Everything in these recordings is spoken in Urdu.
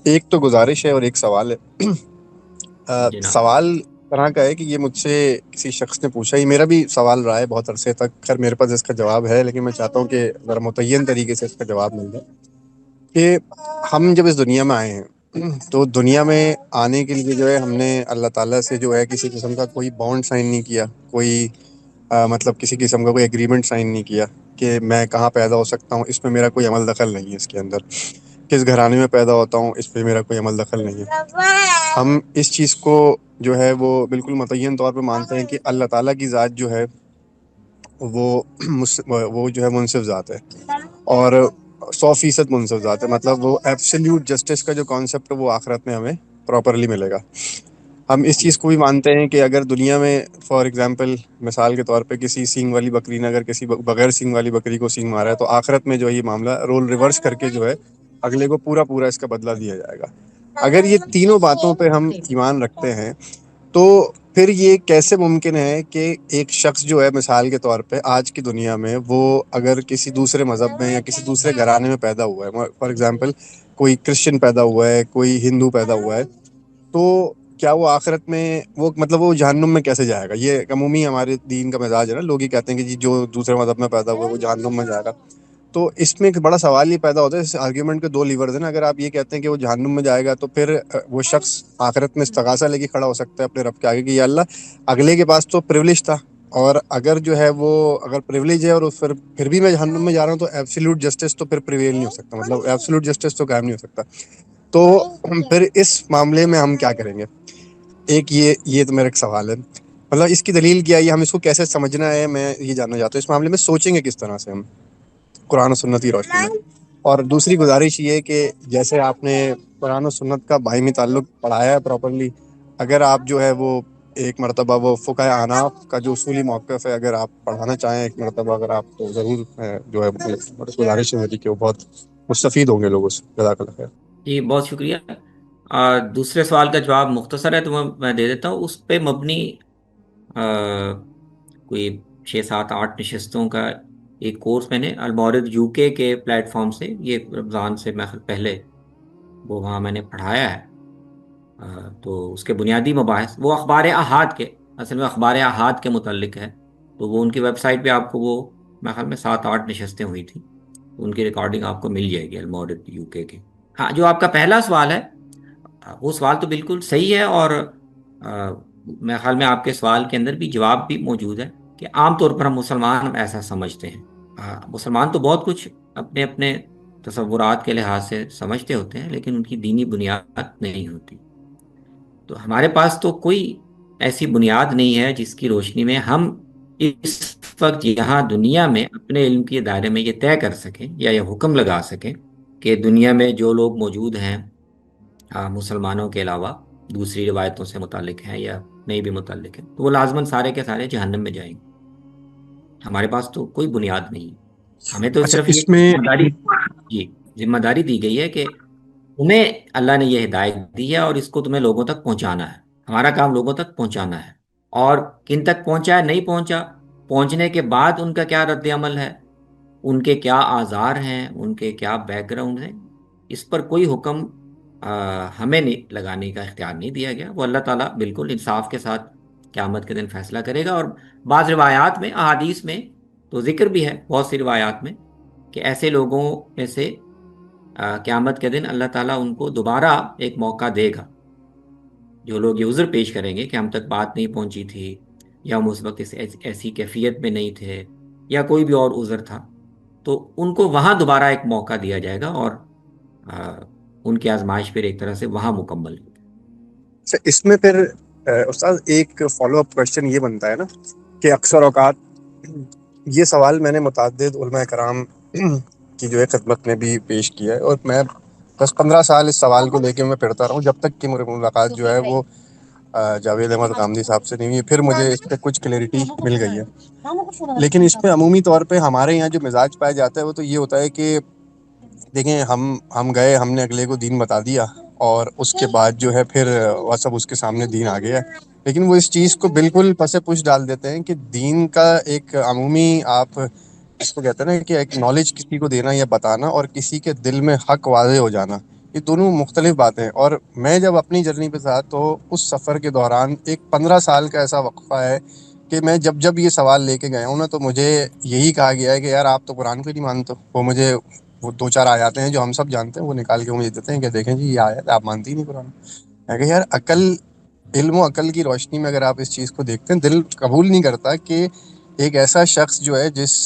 ایک تو گزارش ہے اور ایک سوال ہے۔ جناب سوال طرح کا ہے کہ یہ مجھ سے کسی شخص نے پوچھا، یہ میرا بھی سوال رہا ہے بہت عرصے تک، خیر میرے پاس اس کا جواب ہے لیکن میں چاہتا ہوں کہ ذرا متعین طریقے سے اس کا جواب مل جائے کہ ہم جب اس دنیا میں آئے ہیں تو دنیا میں آنے کے لیے جو ہے ہم نے اللہ تعالیٰ سے جو ہے کسی قسم کا کوئی بانڈ سائن نہیں کیا، کوئی مطلب کسی قسم کا کوئی ایگریمنٹ سائن نہیں کیا کہ میں کہاں پیدا ہو سکتا ہوں، اس میں میرا کوئی عمل دخل نہیں ہے، اس کے اندر کس گھرانے میں پیدا ہوتا ہوں اس پہ میرا کوئی عمل دخل نہیں ہے۔ ہم اس چیز کو جو ہے وہ بالکل متعین طور پہ مانتے ہیں کہ اللہ تعالیٰ کی ذات جو ہے وہ جو ہے منصف ذات ہے، اور 100% منصف ذات ہے، مطلب وہ ایبسلیوٹ جسٹس کا جو کانسیپٹ ہے وہ آخرت میں ہمیں پراپرلی ملے گا۔ ہم اس چیز کو بھی مانتے ہیں کہ اگر دنیا میں فار ایگزامپل مثال کے طور پہ کسی سینگ والی بکری نے اگر کسی بغیر سینگ والی بکری کو سینگ مارا ہے تو آخرت میں جو ہے یہ معاملہ رول ریورس کر کے جو ہے اگلے کو پورا اس کا بدلہ دیا جائے گا۔ اگر یہ تینوں باتوں پہ ہم ایمان رکھتے ہیں تو پھر یہ کیسے ممکن ہے کہ ایک شخص جو ہے مثال کے طور پہ آج کی دنیا میں وہ اگر کسی دوسرے مذہب میں یا کسی دوسرے گھرانے میں پیدا ہوا ہے، فار ایگزامپل کوئی کرسچن پیدا ہوا ہے، کوئی ہندو پیدا ہوا ہے، تو کیا وہ آخرت میں وہ مطلب وہ جہنم میں کیسے جائے گا؟ یہ عمومی ہمارے دین کا مزاج ہے نا، لوگ ہی کہتے ہیں کہ جی جو دوسرے مذہب میں پیدا ہوا ہے وہ جہنم میں جائے گا۔ تو اس میں ایک بڑا سوال یہ پیدا ہوتا ہے، اس آرگیومنٹ کے دو لیورز ہیں نا، اگر آپ یہ کہتے ہیں کہ وہ جہنم میں جائے گا تو پھر وہ شخص آخرت میں استغاثہ لے کے کھڑا ہو سکتا ہے اپنے رب کے آگے کہ یا اللہ، اگلے کے پاس تو پریولیج تھا، اور اگر جو ہے وہ اگر پریولیج ہے اور پھر بھی میں جہنم میں جا رہا ہوں تو ایبسلیوٹ جسٹس تو پھر پریویل نہیں ہو سکتا، مطلب ایبسلیوٹ جسٹس تو قائم نہیں ہو سکتا۔ تو پھر اس معاملے میں ہم کیا کریں گے؟ ایک یہ تو میرا ایک سوال ہے، مطلب اس کی دلیل کیا ہے، ہم اس کو کیسے سمجھنا ہے، میں یہ جاننا چاہتا ہوں اس معاملے میں سوچیں گے کس طرح سے ہم قرآن و سنت کی روشنی میں۔ اور دوسری گزارش یہ ہے کہ جیسے آپ نے قرآن و سنت کا باہمی تعلق پڑھایا ہے پراپرلی، اگر آپ جو ہے وہ ایک مرتبہ وہ فقہ احناف کا جو اصولی موقف ہے اگر آپ پڑھانا چاہیں ایک مرتبہ، اگر آپ تو ضرور جو ہے گزارش ہے میری کہ وہ بہت مستفید ہوں گے لوگ اس سے۔ جزاک اللہ خیر۔ جی بہت شکریہ۔ دوسرے سوال کا جواب مختصر ہے تو میں دے دیتا ہوں۔ اس پہ مبنی کوئی 6 7 8 نشستوں کا ایک کورس میں نے المورد UK کے پلیٹ فارم سے، یہ رمضان سے پہلے وہ وہاں میں نے پڑھایا ہے۔ تو اس کے بنیادی مباحث وہ اخبار احاد کے، اصل میں اخبار احاد کے متعلق ہے، تو وہ ان کی ویب سائٹ پہ آپ کو وہ میرے خیال میں 7 8 نشستیں ہوئی تھیں، ان کی ریکارڈنگ آپ کو مل جائے گی المورد UK کے۔ ہاں، جو آپ کا پہلا سوال ہے وہ سوال تو بالکل صحیح ہے، اور میرے خیال میں آپ کے سوال کے اندر بھی جواب بھی موجود ہے کہ عام طور پر ہم مسلمان ایسا سمجھتے ہیں۔ مسلمان تو بہت کچھ اپنے اپنے تصورات کے لحاظ سے سمجھتے ہوتے ہیں لیکن ان کی دینی بنیاد نہیں ہوتی۔ تو ہمارے پاس تو کوئی ایسی بنیاد نہیں ہے جس کی روشنی میں ہم اس وقت یہاں دنیا میں اپنے علم کے دائرے میں یہ طے کر سکیں یا یہ حکم لگا سکیں کہ دنیا میں جو لوگ موجود ہیں مسلمانوں کے علاوہ دوسری روایتوں سے متعلق ہیں یا نہیں بھی متعلق ہیں، تو وہ لازماً سارے کے سارے جہنم میں جائیں گے۔ ہمارے پاس تو کوئی بنیاد نہیں ہے، ہمیں تو اچھا صرف یہ اس میں ذمہ داری دی گئی ہے کہ تمہیں اللہ نے یہ ہدایت دی ہے اور اس کو تمہیں لوگوں تک پہنچانا ہے، ہمارا کام لوگوں تک پہنچانا ہے۔ اور کن تک پہنچا ہے نہیں پہنچا، پہنچنے کے بعد ان کا کیا رد عمل ہے، ان کے کیا آزار ہیں، ان کے کیا بیک گراؤنڈ ہیں، اس پر کوئی حکم ہمیں نہیں لگانے کا اختیار نہیں دیا گیا۔ وہ اللہ تعالیٰ بالکل انصاف کے ساتھ قیامت کے دن فیصلہ کرے گا۔ اور بعض روایات میں، احادیث میں تو ذکر بھی ہے بہت سی روایات میں کہ ایسے لوگوں میں سے قیامت کے دن اللہ تعالیٰ ان کو دوبارہ ایک موقع دے گا، جو لوگ یہ عذر پیش کریں گے کہ ہم تک بات نہیں پہنچی تھی یا ہم اس وقت ایسی کیفیت میں نہیں تھے یا کوئی بھی اور عذر تھا، تو ان کو وہاں دوبارہ ایک موقع دیا جائے گا اور ان کی آزمائش پھر ایک طرح سے وہاں مکمل ہوگی۔ اچھا اس میں پھر استاد ایک فالو اپ کوشچن یہ بنتا ہے نا کہ اکثر اوقات یہ سوال میں نے متعدد علماء کرام کی جو ہے خدمت میں بھی پیش کیا ہے، اور میں 10 15 سال اس سوال کو لے کے میں پڑھتا رہا ہوں جب تک کہ میری ملاقات جو ہے وہ جاوید احمد غامدی صاحب سے نہیں ہوئی، پھر مجھے اس پہ کچھ کلیئرٹی مل گئی ہے۔ لیکن اس پہ عمومی طور پہ ہمارے یہاں جو مزاج پایا جاتا ہے وہ تو یہ ہوتا ہے کہ دیکھیں ہم گئے، ہم نے اگلے کو دین بتا دیا اور اس کے بعد جو ہے پھر وہ سب اس کے سامنے دین آ گیا، لیکن وہ اس چیز کو بالکل پس پش ڈال دیتے ہیں کہ دین کا ایک عمومی آپ اس کو کہتے ہیں نا کہ ایک نالج کسی کو دینا یا بتانا اور کسی کے دل میں حق واضح ہو جانا، یہ دونوں مختلف باتیں ہیں. اور میں جب اپنی جرنی پہ تھا تو اس سفر کے دوران ایک 15 سال کا ایسا وقفہ ہے کہ میں جب یہ سوال لے کے گیا ہوں نا تو مجھے یہی کہا گیا ہے کہ یار آپ تو قرآن کو ہی نہیں مانتے ہو. وہ مجھے وہ 2 4 آیاتیں ہیں جو ہم سب جانتے ہیں وہ نکال کے مجھے دیتے ہیں کہ دیکھیں جی یہ آیت آپ مانتی ہی نہیں قرآن. میں کہ یار عقل، علم و عقل کی روشنی میں اگر آپ اس چیز کو دیکھتے ہیں، دل قبول نہیں کرتا کہ ایک ایسا شخص جو ہے جس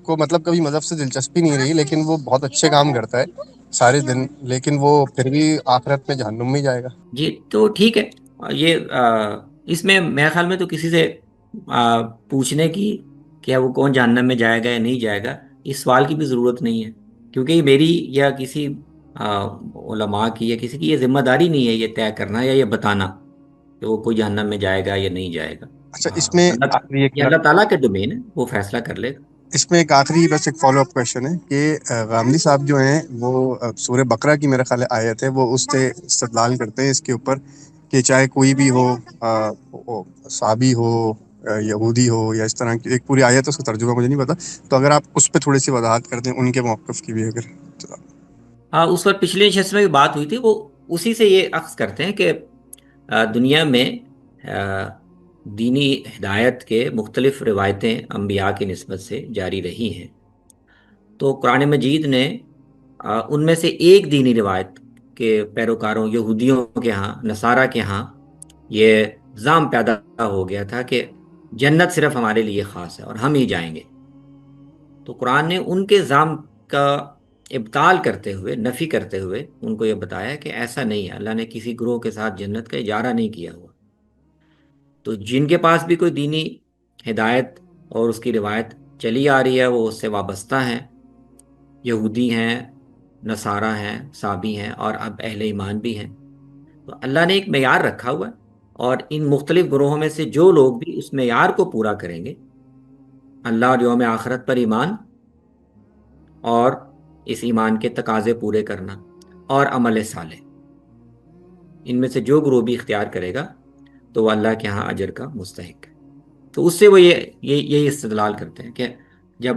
کو مطلب کبھی مذہب سے دلچسپی نہیں رہی لیکن وہ بہت اچھے کام کرتا ہے سارے دن، لیکن وہ پھر بھی آخرت میں جہنم میں ہی جائے گا. جی تو ٹھیک ہے. یہ اس میں میرے خیال میں تو کسی سے پوچھنے کی کہ وہ کون جہنم میں جائے گا یا نہیں جائے گا، اس سوال کی بھی ضرورت نہیں ہے، کیونکہ یہ میری یا کسی علماء کی یا کسی کی یہ ذمہ داری نہیں ہے یہ طے کرنا یا یہ بتانا کہ وہ کوئی جہنم میں جائے گا یا نہیں جائے گا. اچھا، اس میں آخری یہ اللہ تعالیٰ کے ڈومین ہے، وہ فیصلہ کر لے گا. اس میں ایک آخری بس ایک فالو اپ کوشچن ہے کہ غامدی صاحب جو ہیں وہ سورہ بقرہ کی میرا خیال ہے آیت ہے، وہ اس سے استدلال کرتے ہیں اس کے اوپر کہ چاہے کوئی بھی ہو، وہ صحابی ہو، یہودی ہو، یا اس طرح کی ایک پوری آیت ہے، اس کا ترجمہ مجھے نہیں پتا، تو اگر آپ اس پہ تھوڑی سی وضاحت کر دیں ان کے موقف کی بھی اگر. ہاں، اس پر پچھلے نشست میں بھی بات ہوئی تھی، وہ اسی سے یہ اخذ کرتے ہیں کہ دنیا میں دینی ہدایت کے مختلف روایتیں انبیاء کی نسبت سے جاری رہی ہیں. تو قرآن مجید نے ان میں سے ایک دینی روایت کے پیروکاروں یہودیوں کے ہاں، نصارہ کے ہاں یہ الزام پیدا ہو گیا تھا کہ جنت صرف ہمارے لیے خاص ہے اور ہم ہی جائیں گے. تو قرآن نے ان کے الزام کا ابطال کرتے ہوئے، نفی کرتے ہوئے ان کو یہ بتایا کہ ایسا نہیں ہے، اللہ نے کسی گروہ کے ساتھ جنت کا اجارہ نہیں کیا ہوا. تو جن کے پاس بھی کوئی دینی ہدایت اور اس کی روایت چلی آ رہی ہے وہ اس سے وابستہ ہیں، یہودی ہیں، نصارہ ہیں، صابی ہیں اور اب اہل ایمان بھی ہیں. تو اللہ نے ایک معیار رکھا ہوا ہے اور ان مختلف گروہوں میں سے جو لوگ بھی اس معیار کو پورا کریں گے، اللہ اور یوم آخرت پر ایمان اور اس ایمان کے تقاضے پورے کرنا اور عمل صالح، ان میں سے جو گروہ بھی اختیار کرے گا تو وہ اللہ کے ہاں اجر کا مستحق ہے. تو اس سے وہ یہی استدلال کرتے ہیں کہ جب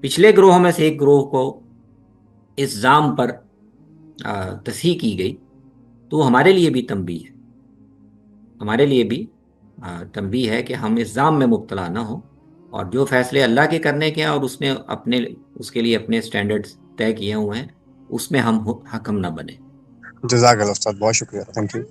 پچھلے گروہوں میں سے ایک گروہ کو اس الزام پر تصحیح کی گئی تو وہ ہمارے لیے بھی تنبیہ ہے، ہمارے لیے بھی تنبیہ ہے کہ ہم اس الزام میں مبتلا نہ ہوں اور جو فیصلے اللہ کے کرنے کے ہیں اور اس نے اس کے لیے اپنے سٹینڈرڈز طے کیے ہوئے ہیں اس میں ہم حکم نہ بنے. جزاک اللہ استاد، بہت شکریہ، تھینک یو.